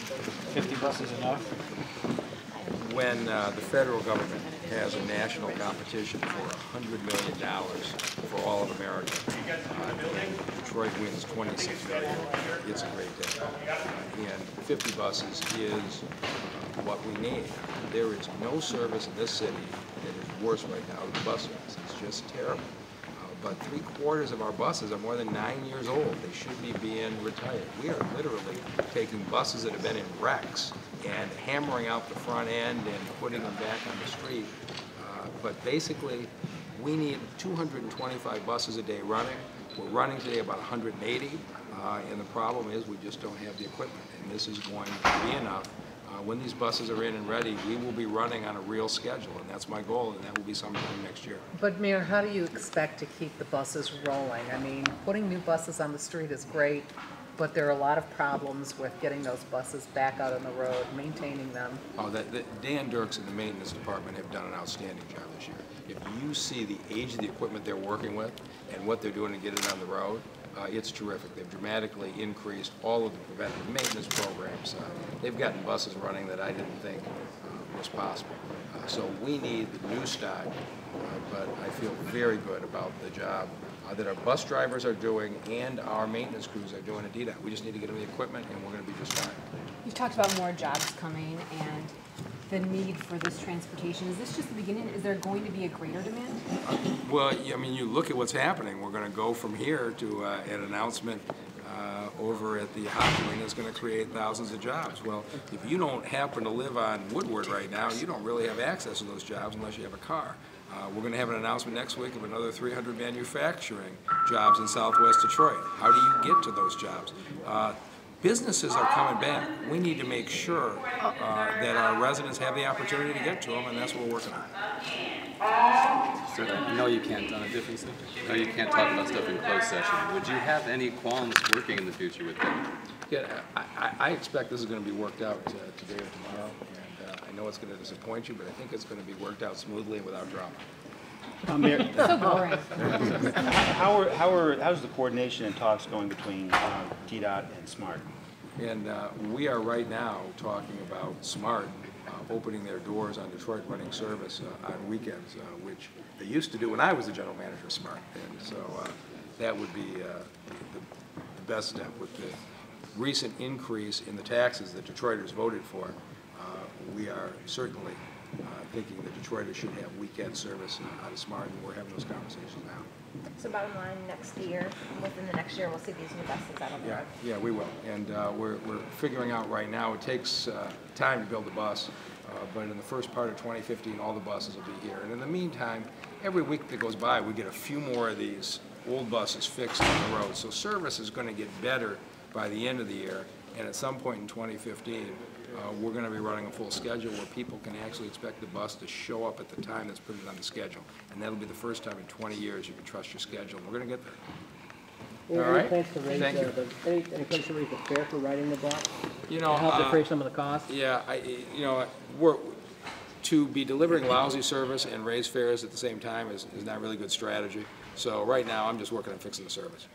50 buses enough? When the federal government has a national competition for $100 million for all of America, and Detroit wins $26 million, it's a great day. And 50 buses is what we need. There is no service in this city that is worse right now than bus service. It's just terrible. But 3/4 of our buses are more than 9 years old. They should be being retired. We are literally taking buses that have been in wrecks and hammering out the front end and putting them back on the street. But basically, we need 225 buses a day running. We're running today about 180, and the problem is we just don't have the equipment, and this is going to be enough. When these buses are in and ready, we will be running on a real schedule, and that's my goal, and that will be sometime next year. But Mayor, how do you expect to keep the buses rolling? I mean, putting new buses on the street is great, but there are a lot of problems with getting those buses back out on the road, maintaining them. Oh, Dan Dirks and the maintenance department have done an outstanding job this year. If you see the age of the equipment they're working with and what they're doing to get it on the road, it's terrific. They've dramatically increased all of the preventative maintenance programs. They've gotten buses running that I didn't think was possible. So we need the new stock, but I feel very good about the job that our bus drivers are doing and our maintenance crews are doing at DDOT. We just need to get them the equipment, and we're going to be just fine. You've talked about more jobs coming and the need for this transportation. Is this just the beginning? Is there going to be a greater demand? Well, I mean, you look at what's happening. We're going to go from here to an announcement over at the hockey arena that's going to create thousands of jobs. Well, if you don't happen to live on Woodward right now, you don't really have access to those jobs unless you have a car. We're going to have an announcement next week of another 300 manufacturing jobs in Southwest Detroit. How do you get to those jobs? Businesses are coming back. We need to make sure that our residents have the opportunity to get to them, and that's what we're working on. So, no, you can't on a different subject. No, you can't talk about stuff in closed session. Would you have any qualms working in the future with them? Yeah, I expect this is going to be worked out today or tomorrow, and I know it's going to disappoint you, but I think it's going to be worked out smoothly and without drama. Mayor, so boring. How's the coordination and talks going between DDOT and SMART? And we are right now talking about SMART opening their doors on Detroit running service on weekends, which they used to do when I was the general manager of SMART. And so that would be the best step. With the recent increase in the taxes that Detroiters voted for, we are certainly thinking that Detroiters should have weekend service out of SMART, and we're having those conversations now. So bottom line, next year, within the next year, we'll see these new buses out on the road. Yeah, we will. And we're figuring out right now, it takes time to build a bus, but in the first part of 2015, all the buses will be here. And in the meantime, every week that goes by, we get a few more of these old buses fixed on the road. So service is going to get better by the end of the year, and at some point in 2015, we're going to be running a full schedule where people can actually expect the bus to show up at the time that's put it on the schedule. And that'll be the first time in 20 years you can trust your schedule. We're going to get there. All right? Any plans to raise any plans to raise the fare for riding the bus? You know, help defray some of the costs? Yeah, to be delivering lousy service and raise fares at the same time is not really good strategy. So right now, I'm just working on fixing the service.